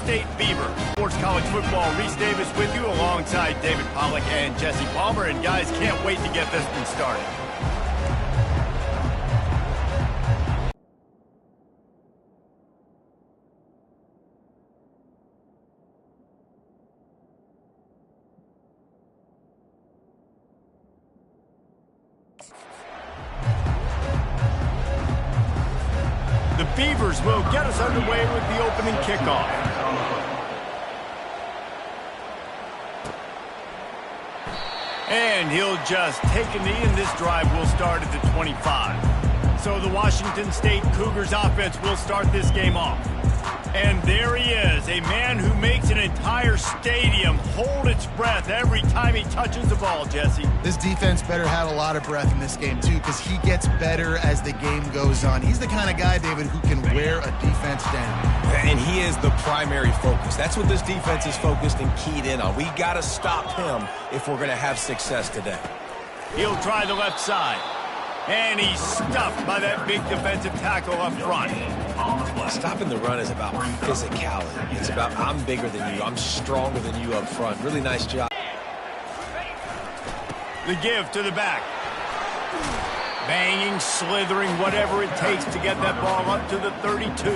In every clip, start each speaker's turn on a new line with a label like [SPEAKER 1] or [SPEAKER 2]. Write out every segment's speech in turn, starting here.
[SPEAKER 1] State Beaver. Sports College Football, Reese Davis with you alongside David Pollack and Jesse Palmer. And guys, can't wait to get this one started. The Beavers will get us underway with the opening kickoff. And he'll just take a knee, and this drive will start at the 25. So the Washington State Cougars offense will start this game off. And there he is, a man who makes an entire stadium hold its breath every time he touches the ball, Jesse.
[SPEAKER 2] This defense better have a lot of breath in this game, too, because he gets better as the game goes on. He's the kind of guy, David, who can wear a defense down.
[SPEAKER 3] And he is the primary focus. That's what this defense is focused and keyed in on. We got to stop him if we're going to have success today.
[SPEAKER 1] He'll try the left side. And he's stuffed by that big defensive tackle up front.
[SPEAKER 3] Stopping the run is about physicality. It's about I'm bigger than you. I'm stronger than you up front. Really nice job.
[SPEAKER 1] The give to the back. Banging, slithering, whatever it takes to get that ball up to the 32.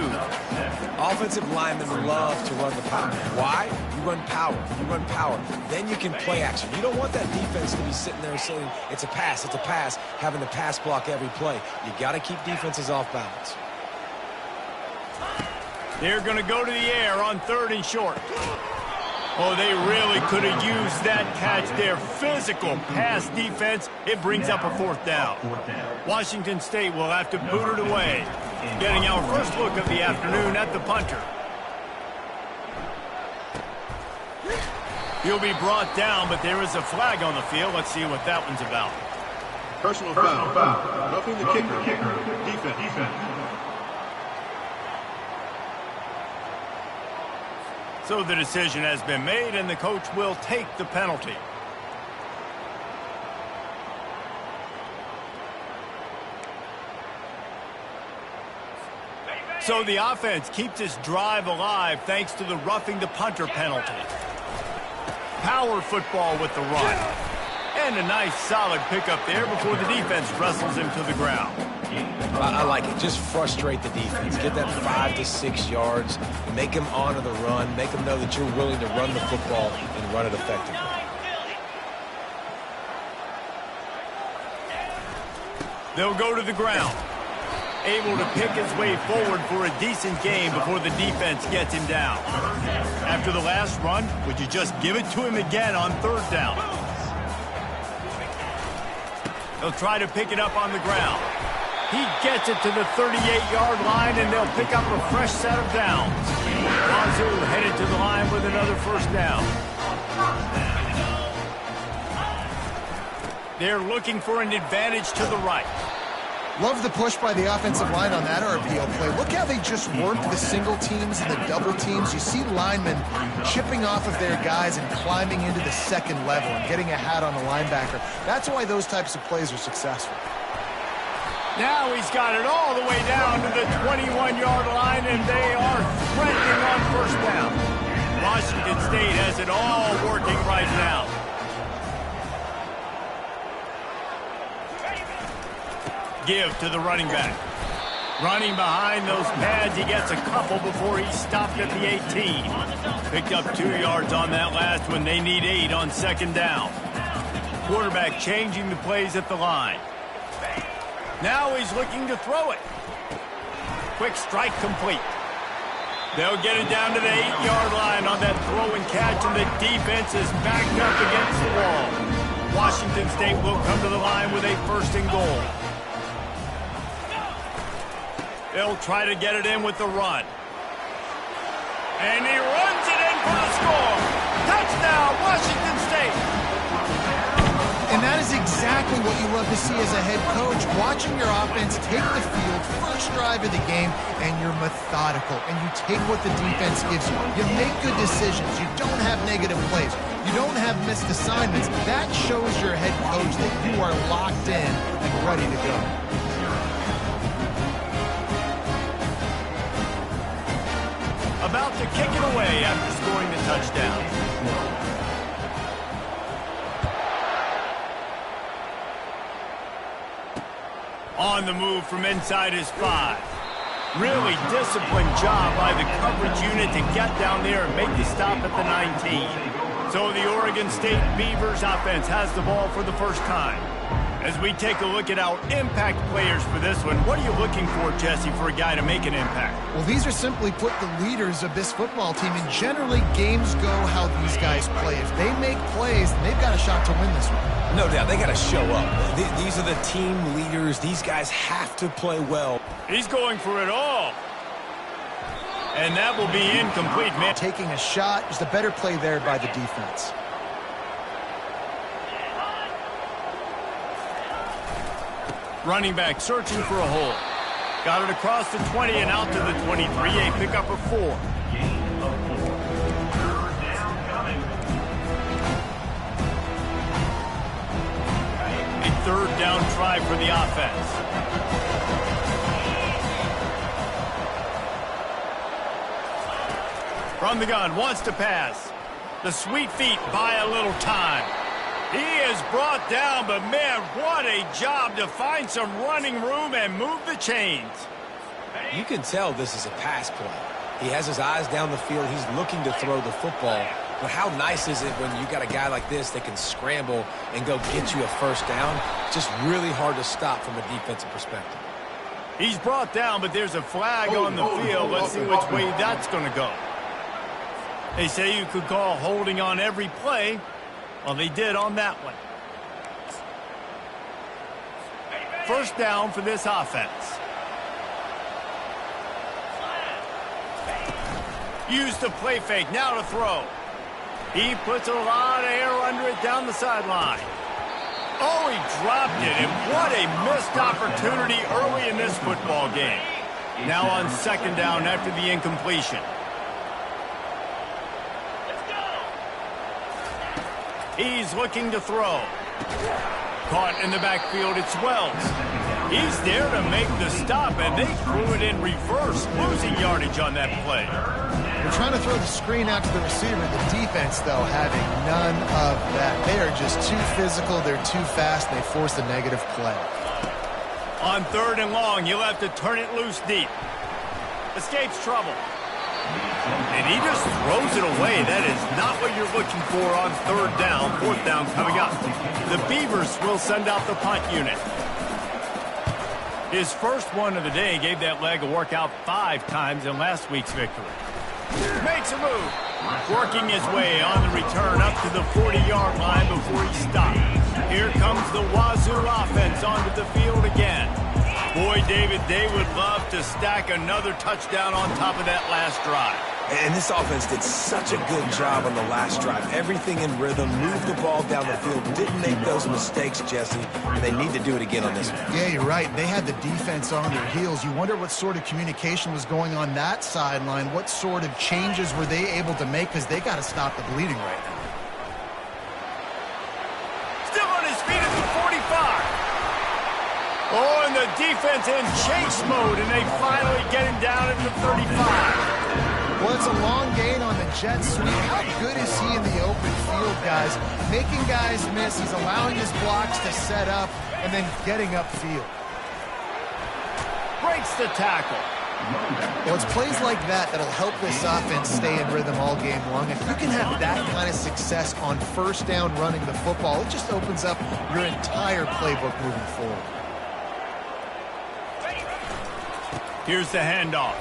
[SPEAKER 3] Offensive linemen love to run the power. Why? You run power. You run power. Then you can play action. You don't want that defense to be sitting there saying, it's a pass, having to pass block every play. You got to keep defenses off balance.
[SPEAKER 1] They're going to go to the air on 3rd and short. Oh, they really could have used that catch there. Physical pass defense. It brings up a 4th down. Washington State will have to boot it away. Getting our first look of the afternoon at the punter. He'll be brought down, but there is a flag on the field. Let's see what that one's about.
[SPEAKER 4] Personal foul. Roughing the kicker. Defense.
[SPEAKER 1] So the decision has been made, and the coach will take the penalty. So the offense keeps this drive alive thanks to the roughing the punter penalty. Power football with the run. And a nice solid pickup there before the defense wrestles him to the ground.
[SPEAKER 3] I like it. Just frustrate the defense. Get that 5 to 6 yards. Make them honor the run. Make them know that you're willing to run the football and run it effectively.
[SPEAKER 1] They'll go to the ground. Able to pick his way forward for a decent game before the defense gets him down. After the last run, would you just give it to him again on 3rd down? They'll try to pick it up on the ground. He gets it to the 38-yard line, and they'll pick up a fresh set of downs. Wazoo headed to the line with another 1st down. They're looking for an advantage to the right.
[SPEAKER 2] Love the push by the offensive line on that RPO play. Look how they just worked the single teams and the double teams. You see linemen chipping off of their guys and climbing into the 2nd level and getting a hat on the linebacker. That's why those types of plays are successful.
[SPEAKER 1] Now he's got it all the way down to the 21-yard line, and they are threatening on 1st down. Washington State has it all working right now. Give to the running back. Running behind those pads, he gets a couple before he's stopped at the 18. Picked up 2 yards on that last one. They need 8 on 2nd down. Quarterback changing the plays at the line. Now he's looking to throw it. Quick strike complete. They'll get it down to the 8-yard line on that throw and catch, and the defense is backed up against the wall. Washington State will come to the line with a 1st and goal. They'll try to get it in with the run. And he runs it in for the score. Touchdown, Washington State.
[SPEAKER 2] And that is exactly what you love to see as a head coach, watching your offense take the field, first drive of the game, and you're methodical, and you take what the defense gives you. You make good decisions. You don't have negative plays. You don't have missed assignments. That shows your head coach that you are locked in and ready to go.
[SPEAKER 1] about to kick it away after scoring the touchdown. On the move from inside his 5. Really disciplined job by the coverage unit to get down there and make the stop at the 19. So the Oregon State Beavers offense has the ball for the first time. As we take a look at our impact players for this one, what are you looking for, Jesse, for a guy to make an impact?
[SPEAKER 2] Well, these are simply put the leaders of this football team, and generally games go how these guys play. If they make plays, then they've got a shot to win this one.
[SPEAKER 3] No doubt, they got to show up. These are the team leaders. These guys have to play well.
[SPEAKER 1] He's going for it all. And that will be incomplete, man.
[SPEAKER 5] Taking a shot, just a better play there by the defense.
[SPEAKER 1] Running back searching for a hole. Got it across the 20 and out to the 23. A pickup of 4. A third down try for the offense. From the gun, wants to pass. The sweet feet buy a little time. He is brought down, but man, what a job to find some running room and move the chains.
[SPEAKER 3] You can tell this is a pass play. He has his eyes down the field. He's looking to throw the football. But how nice is it when you got a guy like this that can scramble and go get you a first down? Just really hard to stop from a defensive perspective.
[SPEAKER 1] He's brought down, but there's a flag on the field. Let's see which way that's going to go. They say you could call holding on every play. Well, they did on that one. First down for this offense. Use the play fake, now to throw. He puts a lot of air under it down the sideline. Oh, he dropped it, and what a missed opportunity early in this football game. Now on second down after the incompletion. He's looking to throw. Caught in the backfield, it's Wells. He's there to make the stop, and they threw it in reverse, losing yardage on that play.
[SPEAKER 2] They're trying to throw the screen out to the receiver. The defense, though, having none of that. They are just too physical. They're too fast. They force a negative play.
[SPEAKER 1] On third and long, you'll have to turn it loose deep. Escapes trouble. And he just throws it away. That is not what you're looking for on third down. Fourth down coming up. The Beavers will send out the punt unit. His first one of the day gave that leg a workout 5 times in last week's victory. Makes a move. Working his way on the return up to the 40-yard line before he stopped. Here comes the Wazoo offense onto the field again. Boy, David, they would love to stack another touchdown on top of that last drive.
[SPEAKER 3] And this offense did such a good job on the last drive. Everything in rhythm, moved the ball down the field, didn't make those mistakes, Jesse, and they need to do it again on this one.
[SPEAKER 2] Yeah, you're right. They had the defense on their heels. You wonder what sort of communication was going on that sideline. What sort of changes were they able to make, because they got to stop the bleeding right now.
[SPEAKER 1] Still on his feet at the 45. Oh, and the defense in chase mode, and they finally get him down at the 35.
[SPEAKER 2] Well, it's a long gain on the jet sweep. How good is he in the open field, guys? Making guys miss. He's allowing his blocks to set up and then getting upfield.
[SPEAKER 1] Breaks the tackle.
[SPEAKER 2] Well, it's plays like that that'll help this offense stay in rhythm all game long. If you can have that kind of success on first down running the football, it just opens up your entire playbook moving forward.
[SPEAKER 1] Here's the handoff.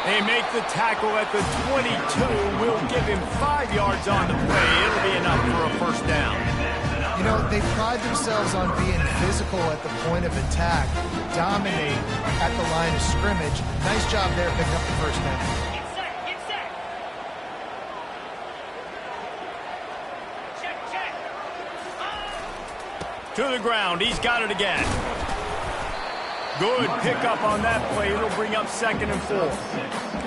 [SPEAKER 1] They make the tackle at the 22. We'll give him 5 yards on the play. It'll be enough for a first down.
[SPEAKER 2] You know, they pride themselves on being physical at the point of attack, dominate at the line of scrimmage. Nice job there picking up the first down.
[SPEAKER 6] Get set. Check.
[SPEAKER 1] To the ground. He's got it again. Good pickup on that play. It'll bring up 2nd and 4.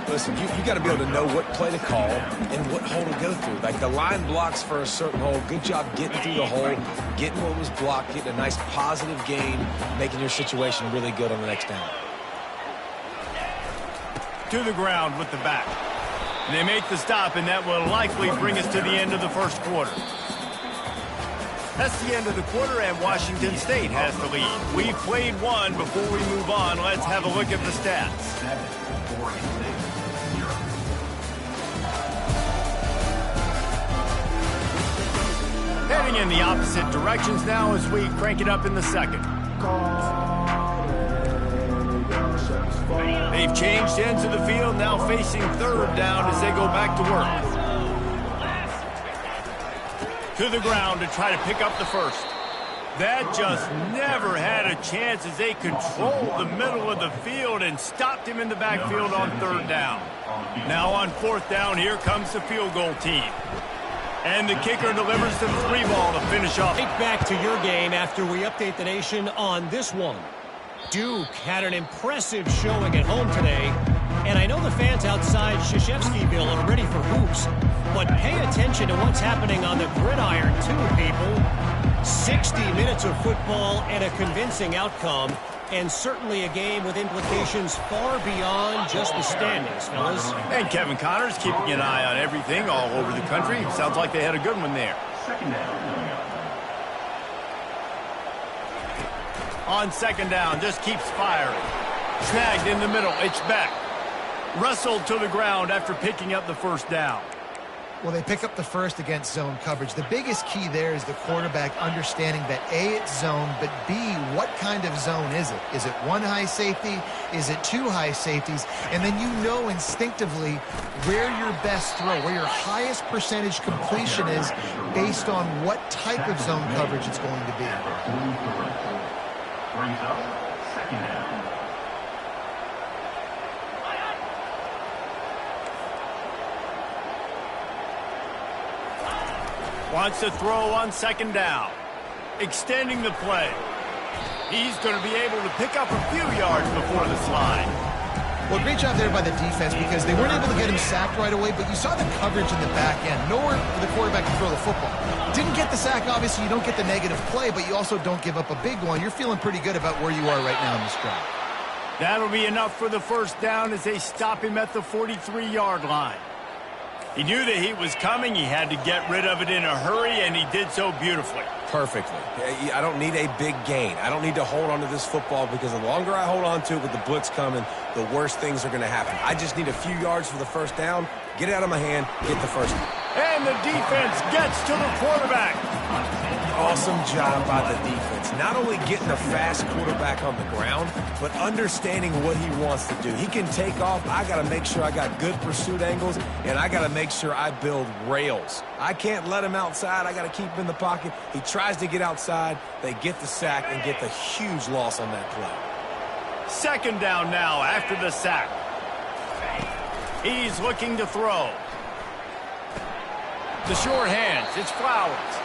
[SPEAKER 3] Listen, you got to be able to know what play to call and what hole to go through. Like the line blocks for a certain hole. Good job getting through the hole, getting what was blocked, getting a nice positive gain, making your situation really good on the next down.
[SPEAKER 1] to the ground with the back. And they make the stop, and that will likely bring us to the end of the first quarter. That's the end of the quarter, and Washington State has the lead. We've played one. Before we move on, let's have a look at the stats. Heading in the opposite directions now as we crank it up in the second. They've changed ends of the field, now facing third down as they go back to work. To the ground to try to pick up the first. That just never had a chance as they controlled the middle of the field and stopped him in the backfield on third down. Now on fourth down, here comes the field goal team. And the kicker delivers the free ball to finish off.
[SPEAKER 6] Right back to your game after we update the nation on this one. Duke had an impressive showing at home today, and I know the fans outside Krzyzewskiville are ready for hoops, but pay attention to what's happening on the gridiron too, people. 60 minutes of football and a convincing outcome, and certainly a game with implications far beyond just the standings, fellas.
[SPEAKER 1] And Kevin Connors keeping an eye on everything all over the country. Sounds like they had a good one there. On second down, just keeps firing. Snagged in the middle, it's back. Wrestled to the ground after picking up the first down.
[SPEAKER 2] Well, they pick up the first against zone coverage. The biggest key there is the quarterback understanding that A, it's zone, but B, what kind of zone is it? Is it one high safety? Is it two high safeties? And then you know instinctively where your best throw, where your highest percentage completion is based on what type of zone coverage it's going to be.
[SPEAKER 7] Brings up second down.
[SPEAKER 1] Wants to throw on second down. Extending the play. He's going to be able to pick up a few yards before the slide.
[SPEAKER 2] Well, great job there by the defense because they weren't able to get him sacked right away, but you saw the coverage in the back end. Nowhere for the quarterback to throw the football. Didn't get the sack, obviously. You don't get the negative play, but you also don't give up a big one. You're feeling pretty good about where you are right now in this drive.
[SPEAKER 1] That'll be enough for the first down as they stop him at the 43-yard line. He knew the heat was coming. He had to get rid of it in a hurry, and he did so beautifully.
[SPEAKER 3] Perfectly. I don't need a big gain. I don't need to hold on to this football because the longer I hold on to it with the blitz coming, the worse things are going to happen. I just need a few yards for the first down, get it out of my hand, get the first down.
[SPEAKER 1] And the defense gets to the quarterback.
[SPEAKER 3] Awesome job by the defense. Not only getting a fast quarterback on the ground, but understanding what he wants to do. He can take off. I got to make sure I got good pursuit angles, and I got to make sure I build rails. I can't let him outside. I got to keep him in the pocket. He tries to get outside. They get the sack and get the huge loss on that play.
[SPEAKER 1] Second down now after the sack. He's looking to throw. The short hands, it's Flowers.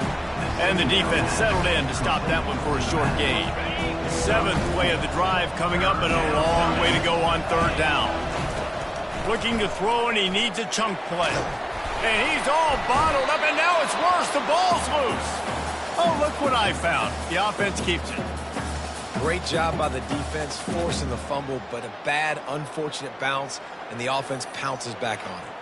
[SPEAKER 1] And the defense settled in to stop that one for a short gain. Seventh play of the drive coming up, and a long way to go on third down. Looking to throw, and he needs a chunk play. And he's all bottled up, and now it's worse. The ball's loose. Oh, look what I found. The offense keeps it.
[SPEAKER 3] Great job by the defense, forcing the fumble, but a bad, unfortunate bounce, and the offense pounces back on it.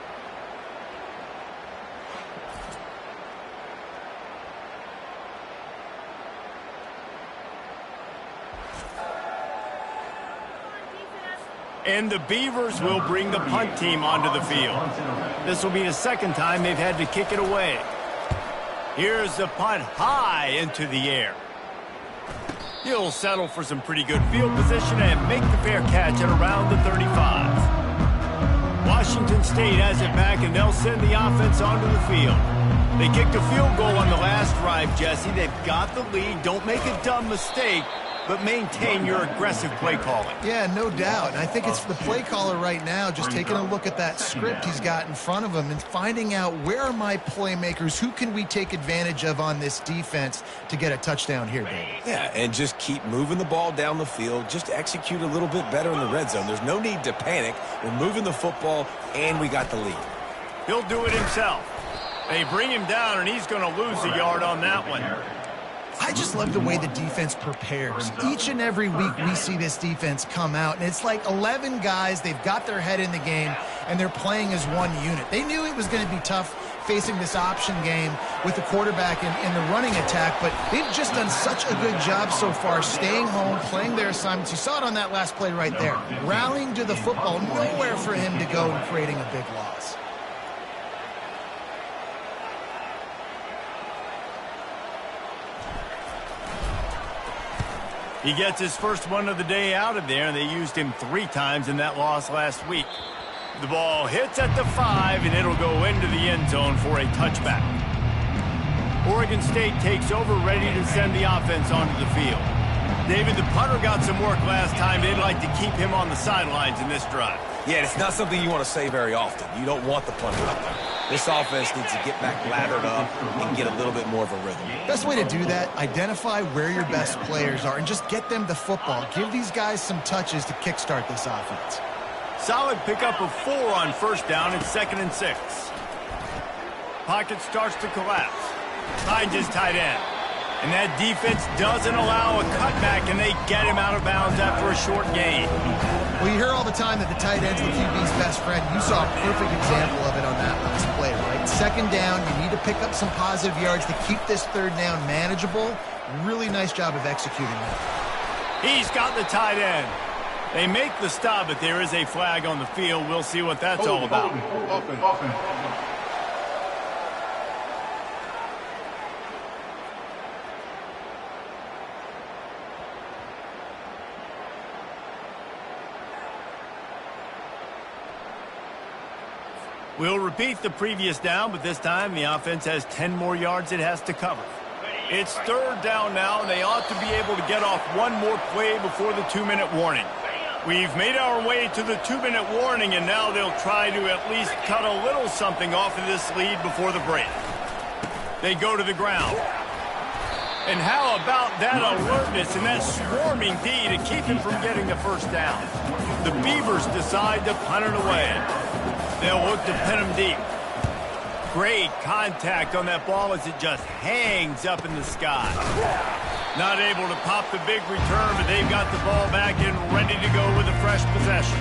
[SPEAKER 1] And the Beavers will bring the punt team onto the field. This will be the second time they've had to kick it away. Here's the punt high into the air. He'll settle for some pretty good field position and make the fair catch at around the 35. Washington State has it back, and they'll send the offense onto the field. They kicked a field goal on the last drive, Jesse. They've got the lead. Don't make a dumb mistake, but maintain your aggressive play calling.
[SPEAKER 2] Yeah, no doubt. And I think it's the play caller right now just taking a look at that script he's got in front of him and finding out where are my playmakers, who can we take advantage of on this defense to get a touchdown here, David.
[SPEAKER 3] Yeah, and just keep moving the ball down the field. Just execute a little bit better in the red zone. There's no need to panic. We're moving the football, and we got the lead.
[SPEAKER 1] He'll do it himself. They bring him down, and he's going to lose a yard on that one.
[SPEAKER 2] I just love the way the defense prepares. Each and every week we see this defense come out, and it's like 11 guys. They've got their head in the game, and they're playing as one unit. They knew it was going to be tough facing this option game with the quarterback in the running attack, but they've just done such a good job so far staying home, playing their assignments. You saw it on that last play right there. Rallying to the football, nowhere for him to go and creating a big loss.
[SPEAKER 1] He gets his first one of the day out of there, and they used him 3 times in that loss last week. The ball hits at the 5, and it'll go into the end zone for a touchback. Oregon State takes over, ready to send the offense onto the field. David, the punter got some work last time. They'd like to keep him on the sidelines in this drive.
[SPEAKER 3] Yeah, it's not something you want to say very often. You don't want the punter up there. This offense needs to get back lathered up and get a little bit more of a rhythm.
[SPEAKER 2] Best way to do that, identify where your best players are and just get them the football. Give these guys some touches to kickstart this offense.
[SPEAKER 1] Solid pickup of 4 on first down and 2nd and 6. Pocket starts to collapse. Finds his tight end. And that defense doesn't allow a cutback, and they get him out of bounds after a short gain.
[SPEAKER 2] Well, you hear all the time that the tight end's the QB's best friend. You saw a perfect example of it on that last play, right? 2nd down, you need to pick up some positive yards to keep this 3rd down manageable. Really nice job of executing that.
[SPEAKER 1] He's got the tight end. They make the stop, but there is a flag on the field. We'll see what that's all about.
[SPEAKER 4] Offense.
[SPEAKER 1] We'll repeat the previous down, but this time the offense has 10 more yards it has to cover. It's 3rd down now, and they ought to be able to get off one more play before the 2-minute warning. We've made our way to the 2-minute warning, and now they'll try to at least cut a little something off of this lead before the break. They go to the ground. And how about that alertness and that swarming D to keep him from getting the first down? The Beavers decide to punt it away. They'll look to pin him deep. Great contact on that ball as it just hangs up in the sky. Not able to pop the big return, but they've got the ball back and ready to go with a fresh possession.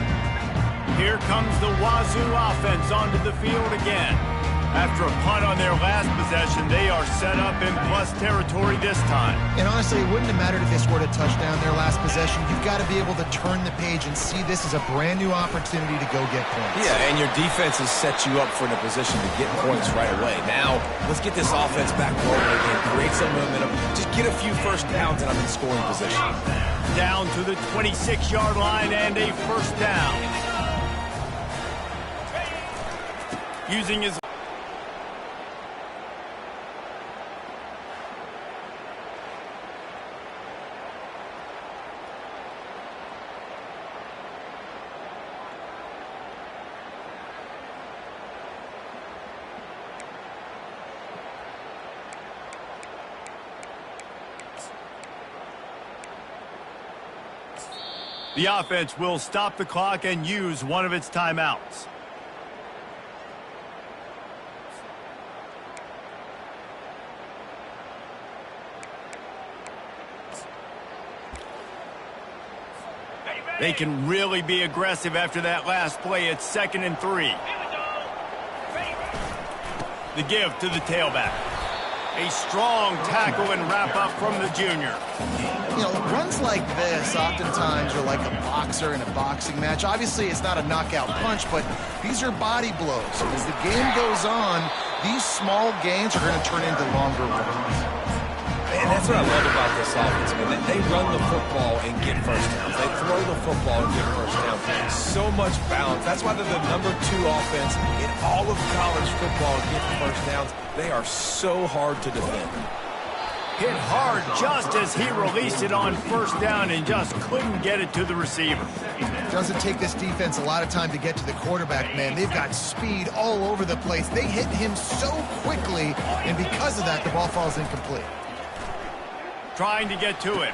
[SPEAKER 1] Here comes the Wazoo offense onto the field again. After a punt on their last possession, they are set up in plus territory this time.
[SPEAKER 2] And honestly, it wouldn't have mattered if they scored a touchdown their last possession. You've got to be able to turn the page and see this as a brand new opportunity to go get points.
[SPEAKER 3] Yeah, and your defense has set you up for a position to get points right away. Now, let's get this offense back rolling again, create some momentum, just get a few first downs and I'm in scoring position.
[SPEAKER 1] Down to the 26-yard line and a first down. Using his The offense will stop the clock and use one of its timeouts. They can really be aggressive after that last play. It's 2nd and 3. The give to the tailback. A strong tackle and wrap up from the junior.
[SPEAKER 2] You know, runs like this oftentimes are like a boxer in a boxing match. Obviously, it's not a knockout punch, but these are body blows. As the game goes on, these small gains are going to turn into longer runs.
[SPEAKER 3] And that's what I love about this offense. I mean, they run the football and get first downs. They throw the football and get first downs. So much balance. That's why they're the #2 offense in all of college football getting first downs. They are so hard to defend.
[SPEAKER 1] Hit hard just as he released it on first down and just couldn't get it to the receiver.
[SPEAKER 2] Doesn't take this defense a lot of time to get to the quarterback, man. They've got speed all over the place. They hit him so quickly, and because of that, the ball falls incomplete.
[SPEAKER 1] Trying to get to it.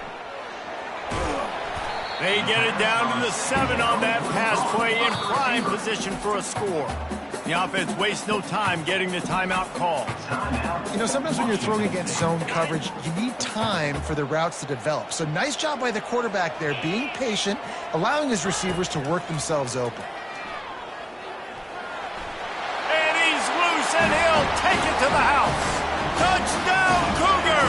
[SPEAKER 1] They get it down to the 7 on that pass play in prime position for a score. The offense wastes no time getting the timeout call.
[SPEAKER 2] You know, sometimes when you're throwing against zone coverage, you need time for the routes to develop. So nice job by the quarterback there, being patient, allowing his receivers to work themselves open.
[SPEAKER 1] And he's loose, and he'll take it to the house. Touchdown, Cougar!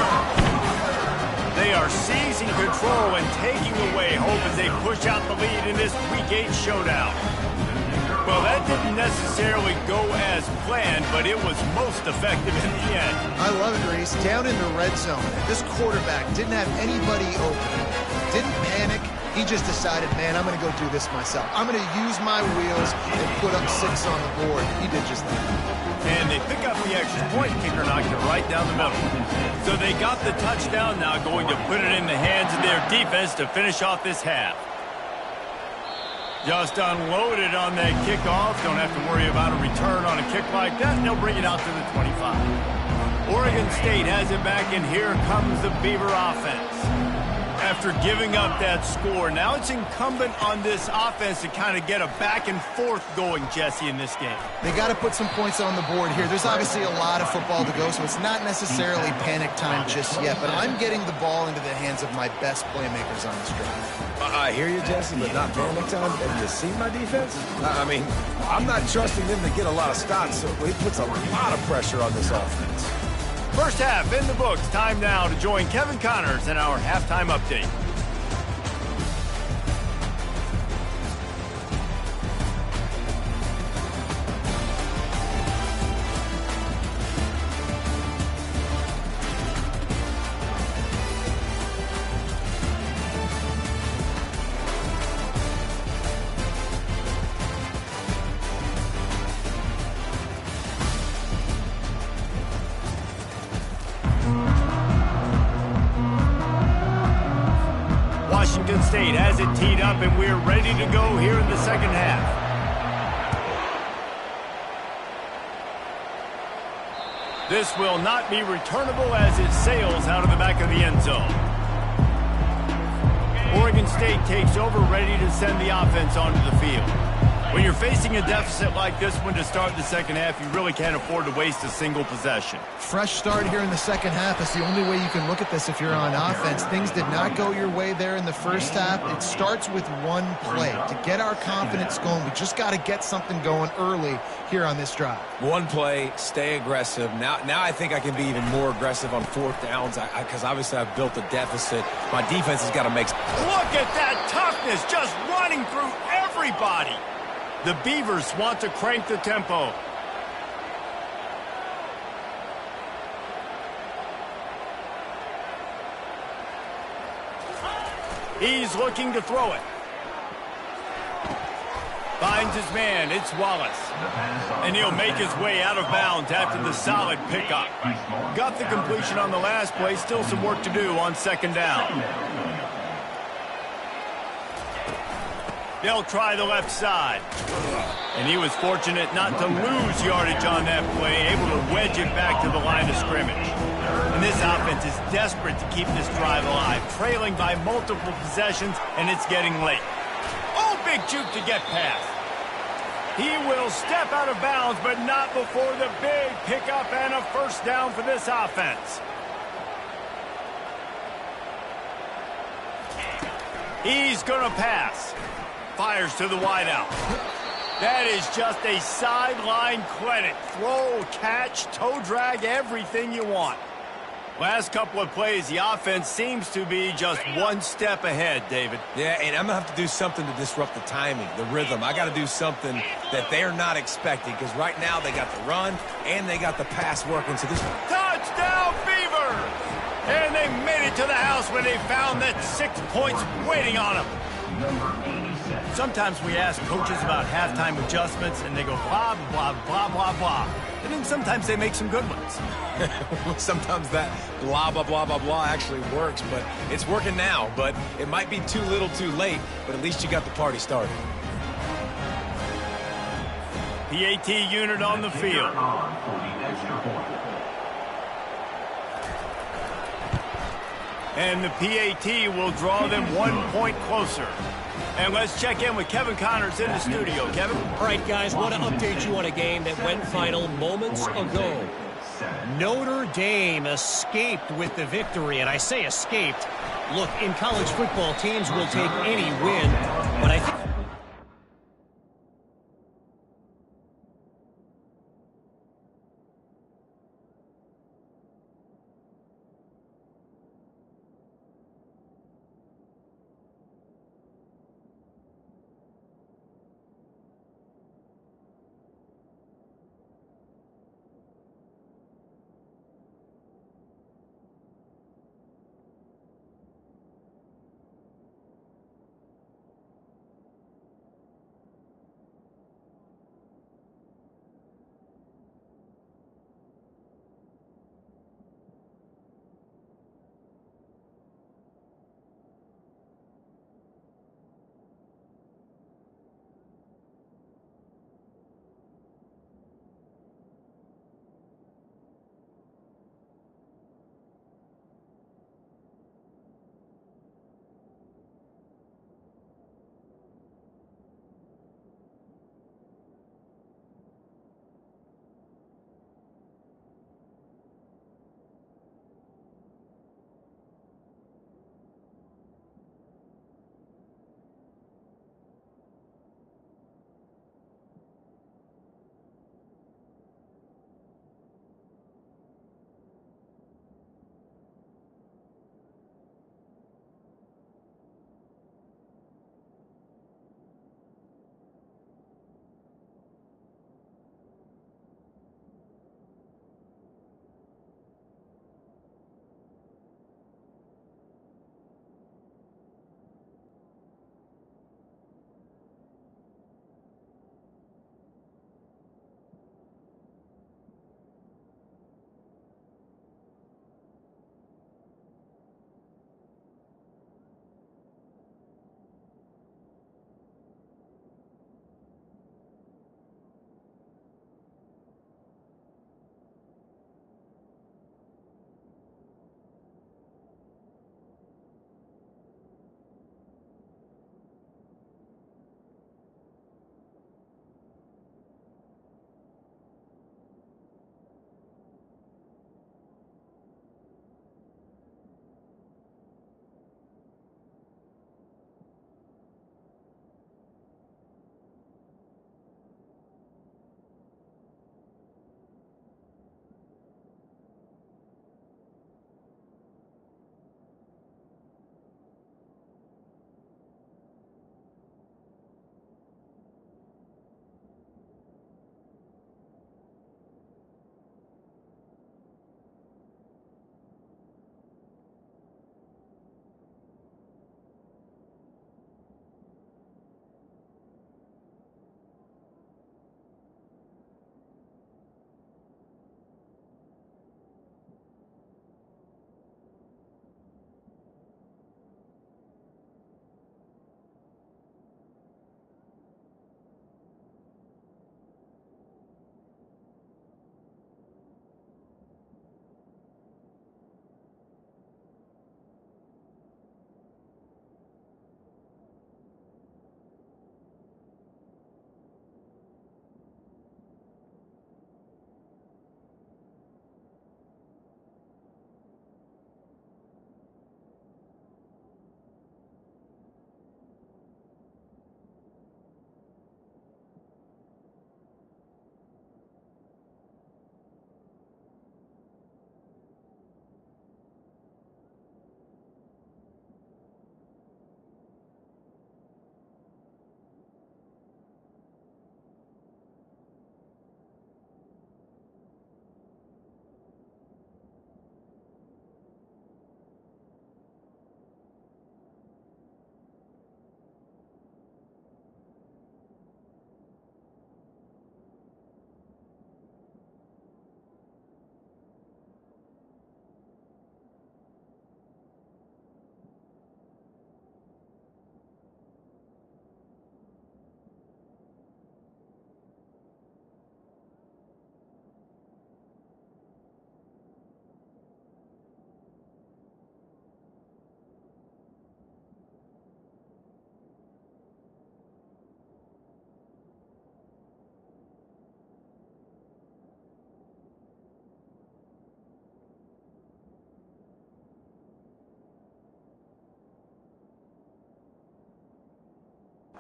[SPEAKER 1] They are seizing control and taking away hope as they push out the lead in this Week 8 showdown. Well, that didn't necessarily go as planned, but it was most effective in the end.
[SPEAKER 2] I love it, Reese. Down in the red zone, this quarterback didn't have anybody open. Didn't panic. He just decided, man, I'm going to go do this myself. I'm going to use my wheels and put up 6 on the board. He did just that.
[SPEAKER 1] And they pick up the extra point. Kicker knocked it right down the middle. So they got the touchdown, now going to put it in the hands of their defense to finish off this half. Just unloaded on that kickoff. Don't have to worry about a return on a kick like that. And they'll bring it out to the 25. Oregon State has it back, and here comes the Beaver offense. After giving up that score, now it's incumbent on this offense to kind of get a back and forth going, Jesse, in this game.
[SPEAKER 2] They got to put some points on the board here. There's obviously a lot of football to go, so it's not necessarily panic time just yet, but I'm getting the ball into the hands of my best playmakers on this drive.
[SPEAKER 3] I hear you, Jesse, but not panic time. Have you seen my defense? I mean, I'm not trusting them to get a lot of stops, so it puts a lot of pressure on this offense.
[SPEAKER 1] First half in the books. Time now to join Kevin Connors in our halftime update. Washington State has it teed up, and we're ready to go here in the second half. This will not be returnable as it sails out of the back of the end zone. Oregon State takes over, ready to send the offense onto the field. When you're facing a deficit like this one to start the second half, you really can't afford to waste a single possession.
[SPEAKER 2] Fresh start here in the second half. That's the only way you can look at this if you're on offense. Things did not go your way there in the first half. It starts with one play. To get our confidence going, we just got to get something going early here on this drive.
[SPEAKER 3] One play, stay aggressive. Now I think I can be even more aggressive on 4th downs because obviously I've built a deficit. My defense has got to make...
[SPEAKER 1] Look at that toughness, just running through everybody. The Beavers want to crank the tempo. He's looking to throw it. Finds his man. It's Wallace. And he'll make his way out of bounds after the solid pickup. Got the completion on the last play. Still some work to do on second down. They'll try the left side. And he was fortunate not to lose yardage on that play, able to wedge it back to the line of scrimmage. And this offense is desperate to keep this drive alive, trailing by multiple possessions, and it's getting late. Oh, big juke to get past. He will step out of bounds, but not before the big pickup and a first down for this offense. He's going to pass. Fires to the wideout. That is just a sideline clinic. Throw, catch, toe drag, everything you want. Last couple of plays, the offense seems to be just one step ahead, David.
[SPEAKER 3] Yeah, and I'm going to have to do something to disrupt the timing, the rhythm. I got to do something that they're not expecting because right now they got the run and they got the pass working. So this
[SPEAKER 1] touchdown, Beavers! And they made it to the house when they found that 6 points waiting on them. Sometimes we ask coaches about halftime adjustments, and they go blah, blah, blah, blah, blah. And then sometimes they make some good ones.
[SPEAKER 3] Sometimes that blah, blah, blah, blah, blah actually works, but it's working now. But it might be too little too late, but at least you got the party started.
[SPEAKER 1] PAT unit on the field. And the PAT will draw them 1 point closer. And let's check in with Kevin Connors in the studio. Kevin?
[SPEAKER 6] All right, guys, want to update you on a game that went final moments ago. Notre Dame escaped with the victory, and I say escaped. Look, in college football, teams will take any win, but I think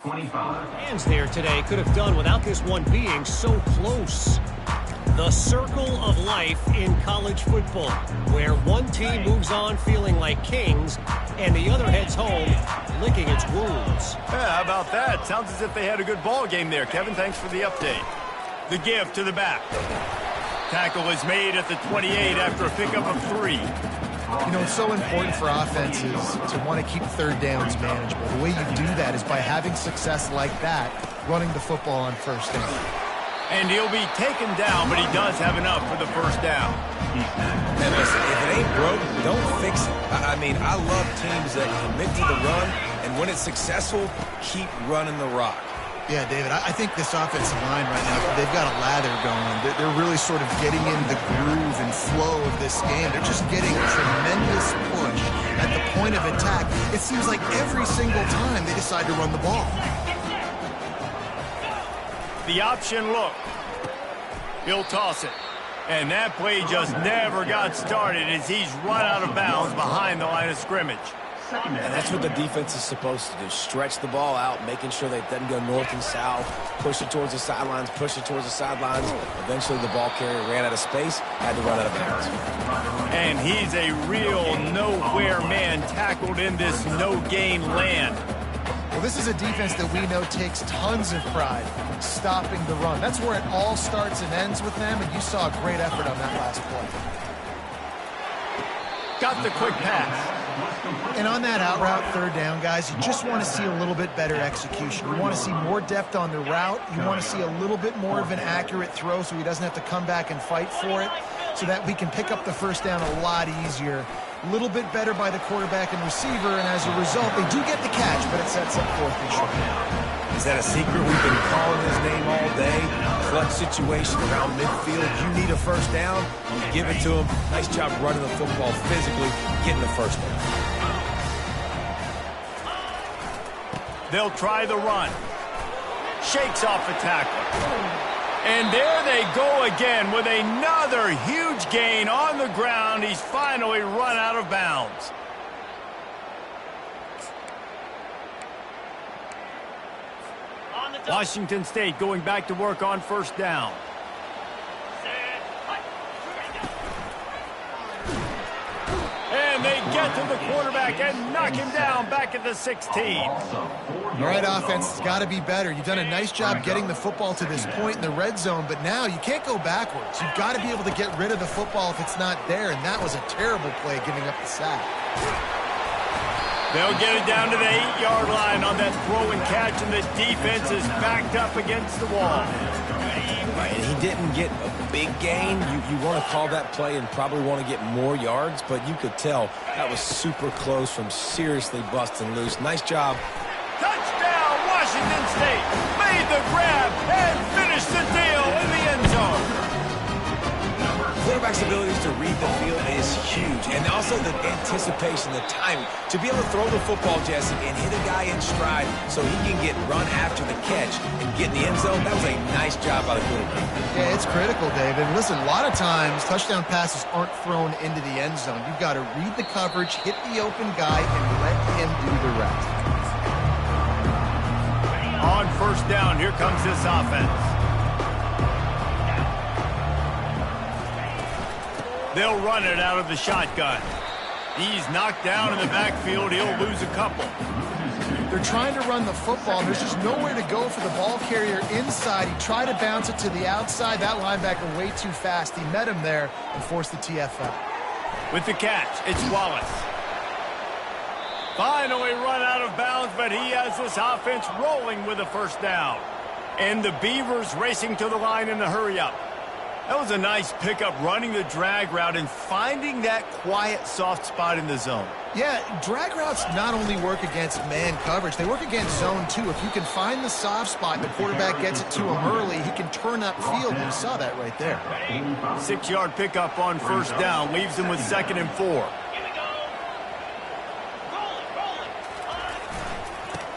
[SPEAKER 7] 25.
[SPEAKER 6] Fans there today could have done without this one being so close. The circle of life in college football, where one team moves on feeling like kings and the other heads home licking its wounds.
[SPEAKER 1] Yeah, how about that? Sounds as if they had a good ball game there, Kevin. Thanks for the update. The give to the back. Tackle is made at the 28 after a pickup of 3.
[SPEAKER 2] You know, it's so important for offenses to want to keep third downs manageable. The way you do that is by having success like that, running the football on first down.
[SPEAKER 1] And he'll be taken down, but he does have enough for the first down.
[SPEAKER 3] And listen, if it ain't broke, don't fix it. I mean, I love teams that commit to the run, and when it's successful, keep running the rock.
[SPEAKER 2] Yeah, David, I think this offensive line right now, they've got a lather going. They're really sort of getting in the groove and flow of this game. They're just getting tremendous push at the point of attack. It seems like every single time they decide to run the ball.
[SPEAKER 1] The option look. He'll toss it. And that play just never got started as he's run out of bounds behind the line of scrimmage.
[SPEAKER 3] And that's what the defense is supposed to do. Stretch the ball out, making sure that it doesn't go north and south. Push it towards the sidelines, push it towards the sidelines. Eventually the ball carrier ran out of space, had to run out of bounds.
[SPEAKER 1] And he's a real nowhere man tackled in this no-gain land.
[SPEAKER 2] Well, this is a defense that we know takes tons of pride stopping the run. That's where it all starts and ends with them, and you saw a great effort on that last play.
[SPEAKER 1] Got the quick pass.
[SPEAKER 2] And on that out route, third down, guys, you just want to see a little bit better execution. You want to see more depth on the route. You want to see a little bit more of an accurate throw so he doesn't have to come back and fight for it, so that we can pick up the first down a lot easier. A little bit better by the quarterback and receiver, and as a result, they do get the catch, but it sets up fourth and short.
[SPEAKER 3] Is that a secret? We've been calling his name all day. Clutch situation around midfield. You need a first down, you give it to him. Nice job running the football physically, getting the first down.
[SPEAKER 1] They'll try the run. Shakes off a tackle. And there they go again with another huge gain on the ground. He's finally run out of bounds. Washington State going back to work on first down. And they get to the quarterback and knock him down back at the 16.
[SPEAKER 2] All right, offense, it's got to be better. You've done a nice job getting the football to this point in the red zone, but now you can't go backwards. You've got to be able to get rid of the football if it's not there, and that was a terrible play giving up the sack.
[SPEAKER 1] They'll get it down to the 8-yard line on that throw and catch, and the defense is backed up against the wall.
[SPEAKER 3] Right, and he didn't get a big gain. You want to call that play and probably want to get more yards, but you could tell that was super close from seriously busting loose. Nice job.
[SPEAKER 1] Touchdown, Washington State. Made the grab and finished the deal in the end zone.
[SPEAKER 3] Quarterback's abilities to read the field is huge, and also the anticipation, the timing. To be able to throw the football, Jesse, and hit a guy in stride so he can get run after the catch and get in the end zone, that was a nice job by the quarterback.
[SPEAKER 2] Yeah, it's critical, David. Listen, a lot of times touchdown passes aren't thrown into the end zone. You've got to read the coverage, hit the open guy, and let him do the rest.
[SPEAKER 1] On first down, here comes this offense. They'll run it out of the shotgun. He's knocked down in the backfield. He'll lose a couple.
[SPEAKER 2] They're trying to run the football. There's just nowhere to go for the ball carrier inside. He tried to bounce it to the outside. That linebacker way too fast. He met him there and forced the TFL.
[SPEAKER 1] With the catch, it's Wallace. Finally run out of bounds, but he has this offense rolling with a first down. And the Beavers racing to the line in the hurry-up. That was a nice pickup, running the drag route and finding that quiet, soft spot in the zone.
[SPEAKER 2] Yeah, drag routes not only work against man coverage, they work against zone too. If you can find the soft spot and the quarterback gets it to him early, he can turn upfield, and you saw that right there.
[SPEAKER 1] 6-yard pickup on first down, leaves him with 2nd and 4.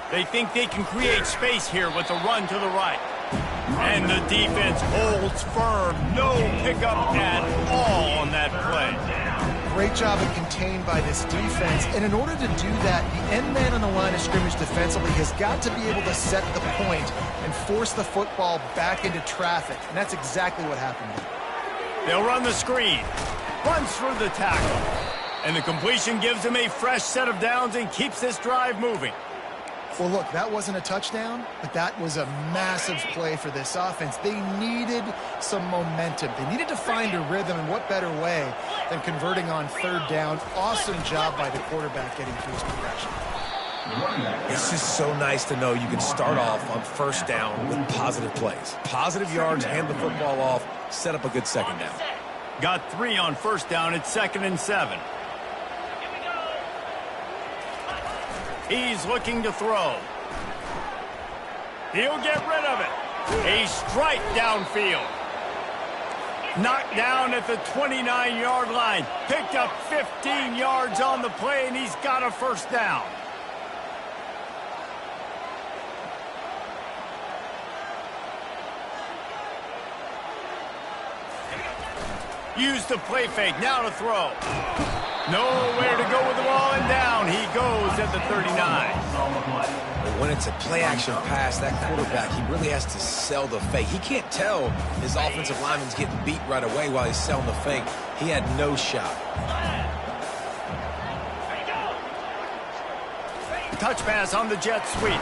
[SPEAKER 1] They think they can create space here with a run to the right. And the defense holds firm. No pickup at all on that play.
[SPEAKER 2] great job of contained by this defense. And in order to do that, the end man on the line of scrimmage defensively has got to be able to set the point and force the football back into traffic. And that's exactly what happened here.
[SPEAKER 1] They'll run the screen. Runs through the tackle. And the completion gives him a fresh set of downs and keeps this drive moving.
[SPEAKER 2] Well, look, that wasn't a touchdown, but that was a massive play for this offense. They needed some momentum. They needed to find a rhythm, and what better way than converting on third down. Awesome job by the quarterback getting through his progression.
[SPEAKER 3] It's just so nice to know you can start off on first down with positive plays. Positive yards, hand the football off, set up a good second down.
[SPEAKER 1] Got 3 on first down. It's 2nd and 7. He's looking to throw. He'll get rid of it. A strike downfield. Knocked down at the 29-yard line. Picked up 15 yards on the play, and he's got a first down. Use the play fake. Now to throw. Nowhere to go with the ball, and down he goes at the 39.
[SPEAKER 3] But when it's a play-action pass, that quarterback, he really has to sell the fake. He can't tell his offensive lineman's getting beat right away while he's selling the fake. He had no shot.
[SPEAKER 1] Touch pass on the jet sweep.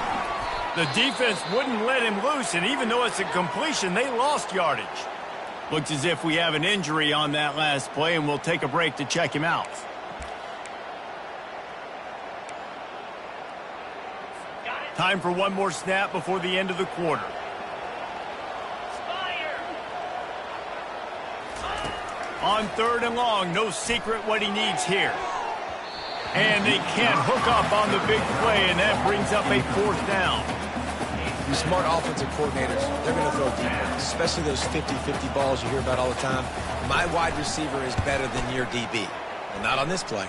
[SPEAKER 1] The defense wouldn't let him loose, and even though it's a completion, they lost yardage. Looks as if we have an injury on that last play, and we'll take a break to check him out. Time for one more snap before the end of the quarter. On 3rd and long, no secret what he needs here. And they can't hook up on the big play, and that brings up a 4th down.
[SPEAKER 3] These smart offensive coordinators, they're going to throw deep ones, especially those 50-50 balls you hear about all the time. My wide receiver is better than your DB. Well, not on this play.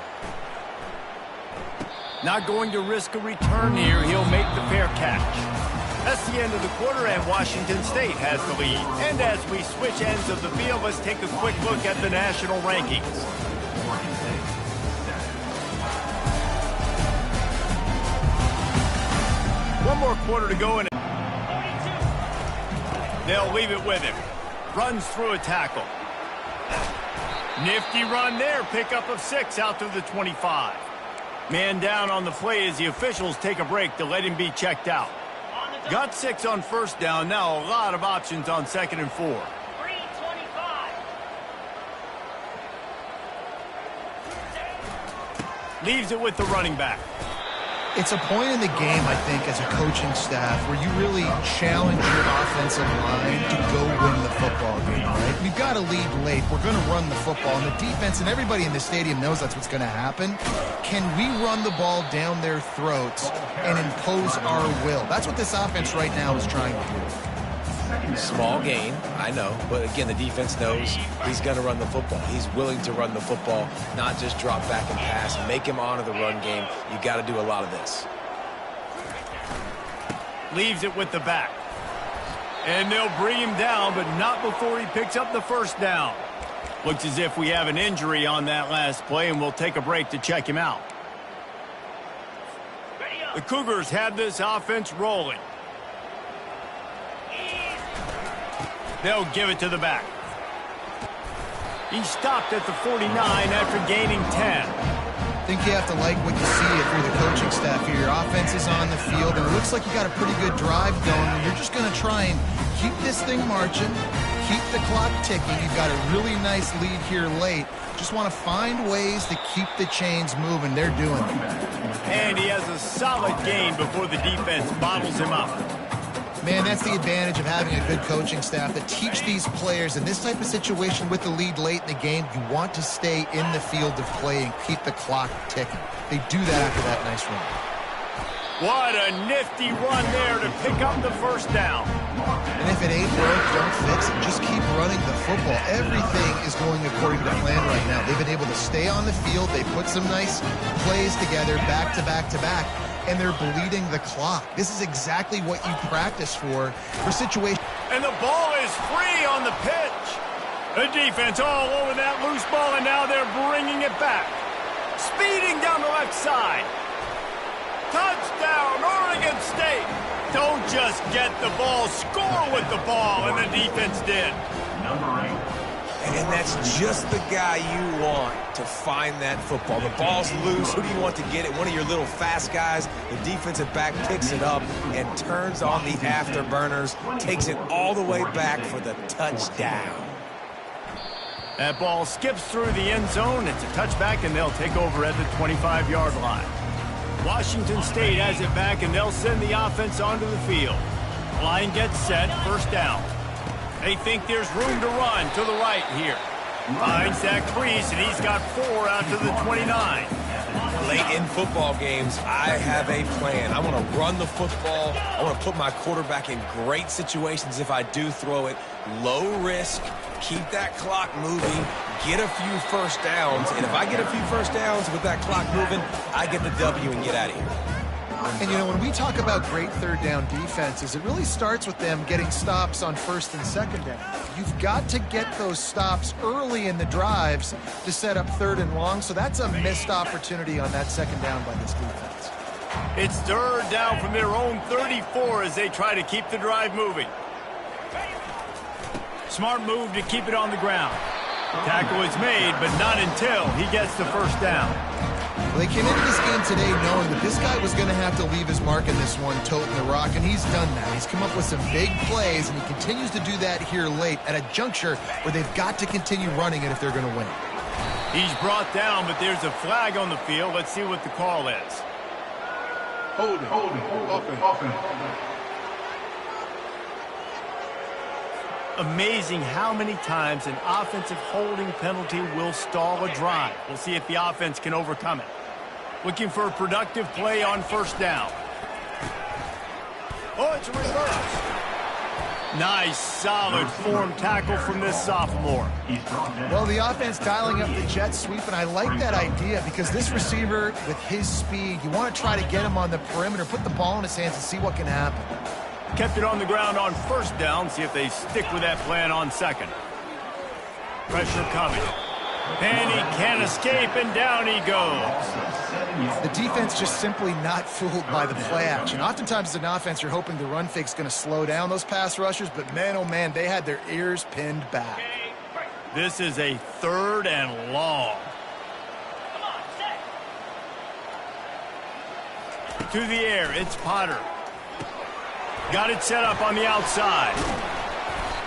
[SPEAKER 1] Not going to risk a return here. He'll make the fair catch. That's the end of the quarter, and Washington State has the lead. And as we switch ends of the field, let's take a quick look at the national rankings. One more quarter to go, and they'll leave it with him. Runs through a tackle. Nifty run there. Pickup of 6 out to the 25. Man down on the play as the officials take a break to let him be checked out. Got 6 on first down. Now a lot of options on 2nd and 4. Leaves it with the running back.
[SPEAKER 2] It's a point in the game, I think, as a coaching staff where you really challenge your offensive line to go win the football game, right? We've got a lead late. We're going to run the football, and the defense and everybody in the stadium knows that's what's going to happen. Can we run the ball down their throats and impose our will? That's what this offense right now is trying to do.
[SPEAKER 3] Small gain, I know, but again, the defense knows he's going to run the football. He's willing to run the football, not just drop back and pass, make him honor the run game. You got to do a lot of this.
[SPEAKER 1] Leaves it with the back. And they'll bring him down, but not before he picks up the first down. Looks as if we have an injury on that last play, and we'll take a break to check him out. The Cougars have this offense rolling. They'll give it to the back. He stopped at the 49 after gaining 10.
[SPEAKER 2] I think you have to like what you see if you're the coaching staff here. Your offense is on the field, and it looks like you got a pretty good drive going. And you're just going to try and keep this thing marching, keep the clock ticking. You've got a really nice lead here late. Just want to find ways to keep the chains moving. They're doing it.
[SPEAKER 1] And he has a solid gain before the defense bottles him up.
[SPEAKER 2] Man, that's the advantage of having a good coaching staff that teach these players in this type of situation with the lead late in the game, you want to stay in the field of play and keep the clock ticking. They do that after that nice run.
[SPEAKER 1] What a nifty run there to pick up the first down.
[SPEAKER 2] And if it ain't broke, don't fix it. Just keep running the football. Everything is going according to plan right now. They've been able to stay on the field. They put some nice plays together back to back to back. And they're bleeding the clock. This is exactly what you practice for situations.
[SPEAKER 1] And the ball is free on the pitch. The defense all over that loose ball, and now they're bringing it back. Speeding down the left side. Touchdown, Oregon State. Don't just get the ball, score with the ball, and the defense did.
[SPEAKER 7] Number 8.
[SPEAKER 3] And that's just the guy you want to find that football. The ball's loose. Who do you want to get it? One of your little fast guys. The defensive back picks it up and turns on the afterburners, takes it all the way back for the touchdown.
[SPEAKER 1] That ball skips through the end zone. It's a touchback, and they'll take over at the 25-yard line. Washington State has it back, and they'll send the offense onto the field. Line gets set, first down. They think there's room to run to the right here. Finds that crease, and he's got 4 out to the 29.
[SPEAKER 3] Late in football games, I have a plan. I want to run the football. I want to put my quarterback in great situations if I do throw it. Low risk, keep that clock moving, get a few first downs. And if I get a few first downs with that clock moving, I get the W and get out of here.
[SPEAKER 2] And, you know, when we talk about great third down defenses, it really starts with them getting stops on first and second down. You've got to get those stops early in the drives to set up third and long, so that's a missed opportunity on that second down by this defense.
[SPEAKER 1] It's third down from their own 34 as they try to keep the drive moving. Smart move to keep it on the ground. Tackle is made, but not until he gets the first down.
[SPEAKER 2] Well, they came into this game today knowing that this guy was going to have to leave his mark in this one, toting the rock, and he's done that. He's come up with some big plays, and he continues to do that here late at a juncture where they've got to continue running it if they're going to win.
[SPEAKER 1] He's brought down, but there's a flag on the field. Let's see what the call is.
[SPEAKER 4] Holding. Offense.
[SPEAKER 1] Amazing how many times an offensive holding penalty will stall a drive. We'll see if the offense can overcome it. Looking for a productive play on first down. Oh, it's a reverse. Nice, solid form tackle from this sophomore.
[SPEAKER 2] Well, the offense dialing up the jet sweep, and I like that idea because this receiver, with his speed, you want to try to get him on the perimeter, put the ball in his hands and see what can happen.
[SPEAKER 1] Kept it on the ground on first down. See if they stick with that plan on second. Pressure coming. And he can't escape, and down he goes.
[SPEAKER 2] The defense just simply not fooled by the play action. Oftentimes as an offense, you're hoping the run fake's going to slow down those pass rushers, but man, oh man, they had their ears pinned back.
[SPEAKER 1] This is a third and long. To the air, it's Potter. Got it set up on the outside.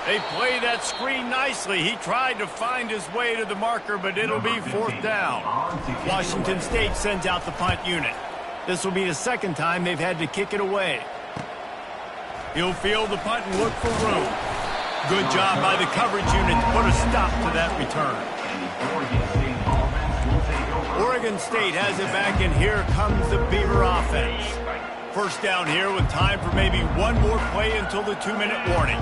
[SPEAKER 1] They play that screen nicely. He tried to find his way to the marker, but it'll be fourth down. Washington State sends out the punt unit. This will be the second time they've had to kick it away. He'll field the punt and look for room. Good job by the coverage unit to put a stop to that return. Oregon State has it back, and here comes the Beaver offense. First down here with time for maybe one more play until the 2-minute warning.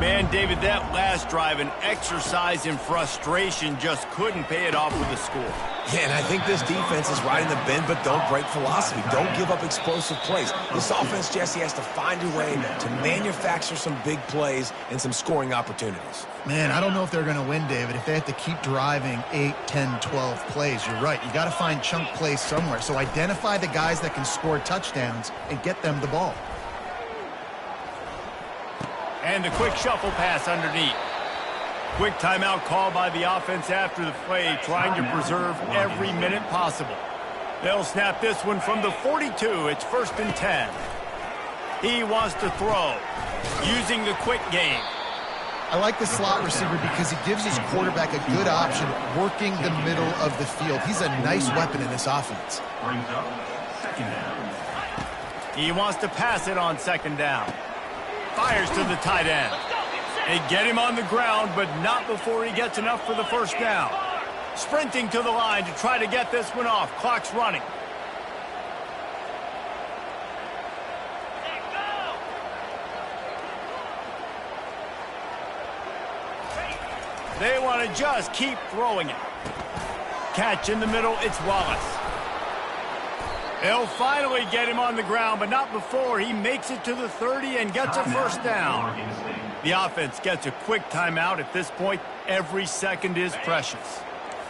[SPEAKER 1] Man, David, that last drive, an exercise in frustration, just couldn't pay it off with a score.
[SPEAKER 3] Yeah, and I think this defense is riding the bend but don't break philosophy. Don't give up explosive plays. This offense, Jesse, has to find a way to manufacture some big plays and some scoring opportunities.
[SPEAKER 2] Man, I don't know if they're going to win, David, if they have to keep driving 8, 10, 12 plays. You're right. You got to find chunk plays somewhere. So identify the guys that can score touchdowns and get them the ball.
[SPEAKER 1] And the quick shuffle pass underneath. Quick timeout call by the offense after the play, trying to preserve every minute possible. They'll snap this one from the 42. It's first and 10. He wants to throw, using the quick game.
[SPEAKER 2] I like the slot receiver because he gives his quarterback a good option working the middle of the field. He's a nice weapon in this offense.
[SPEAKER 7] Brings up second down.
[SPEAKER 1] He wants to pass it on second down. Fires to the tight end. They get him on the ground, but not before he gets enough for the first down. Sprinting to the line to try to get this one off. Clock's running. They want to just keep throwing it. Catch in the middle, it's Wallace. They'll finally get him on the ground, but not before he makes it to the 30 and gets a first down. The offense gets a quick timeout. At this point, every second is precious.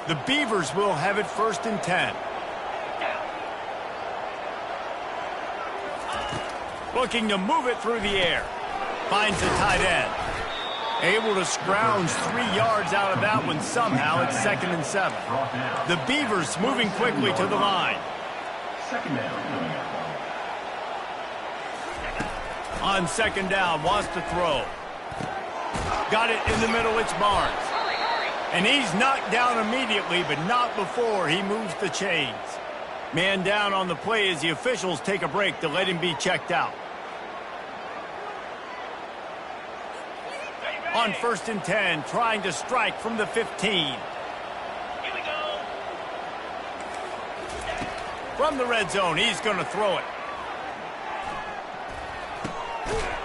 [SPEAKER 1] The Beavers will have it 1st and 10. Looking to move it through the air. Finds the tight end. Able to scrounge 3 yards out of that one somehow. It's 2nd and 7. The Beavers moving quickly to the line.
[SPEAKER 7] Second down.
[SPEAKER 1] On 2nd down, wants to throw. Got it in the middle, it's Barnes. And he's knocked down immediately, but not before he moves the chains. Man down on the play as the officials take a break to let him be checked out. On 1st and 10, trying to strike from the 15. Here we go. From the red zone, he's going to throw it.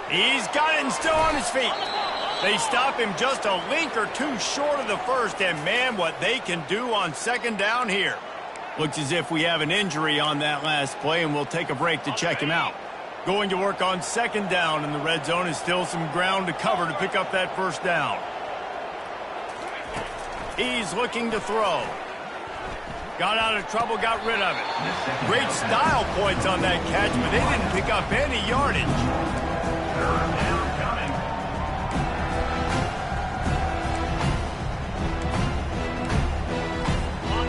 [SPEAKER 1] He's got it and still on his feet. They stop him just a link or two short of the first, and man, what they can do on 2nd down here. Looks as if we have an injury on that last play, and we'll take a break to check him out. Going to work on 2nd down in the red zone is still some ground to cover to pick up that 1st down. He's looking to throw. Got out of trouble, got rid of it. Great style points on that catch, but they didn't pick up any yardage.
[SPEAKER 7] 3rd down coming.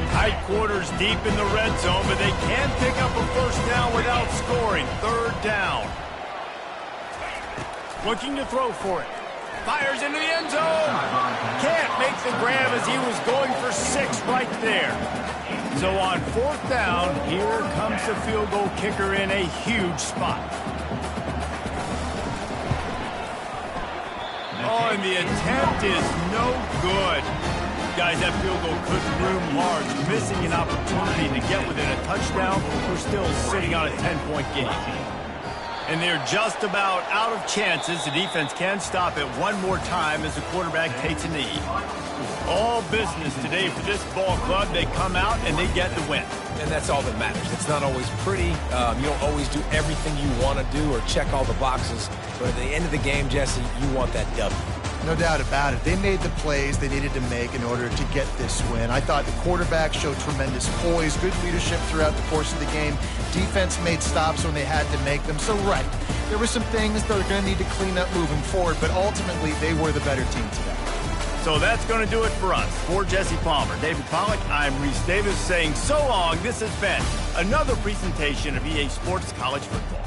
[SPEAKER 1] Tight quarters deep in the red zone, but they can pick up a 1st down without scoring. 3rd down. Looking to throw for it. Fires into the end zone. Can't make the grab as he was going for 6 right there. So on 4th down, here comes the field goal kicker in a huge spot. Oh, and the attempt is no good. Guys, that field goal could loom large. Missing an opportunity to get within a touchdown. We're still sitting on a 10-point game. And they're just about out of chances. The defense can stop it one more time as the quarterback takes a knee. All business today for this ball club. They come out and they get the win.
[SPEAKER 3] And that's all that matters. It's not always pretty. You don't always do everything you want to do or check all the boxes. But at the end of the game, Jesse, you want that W.
[SPEAKER 5] No doubt about it. They made the plays they needed to make in order to get this win. I thought the quarterback showed tremendous poise, good leadership throughout the course of the game. Defense made stops when they had to make them. So, right, there were some things that are going to need to clean up moving forward, but ultimately they were the better team today.
[SPEAKER 1] So that's going to do it for us. For Jesse Palmer, David Pollack, I'm Reese Davis saying so long. This has been another presentation of EA Sports College Football.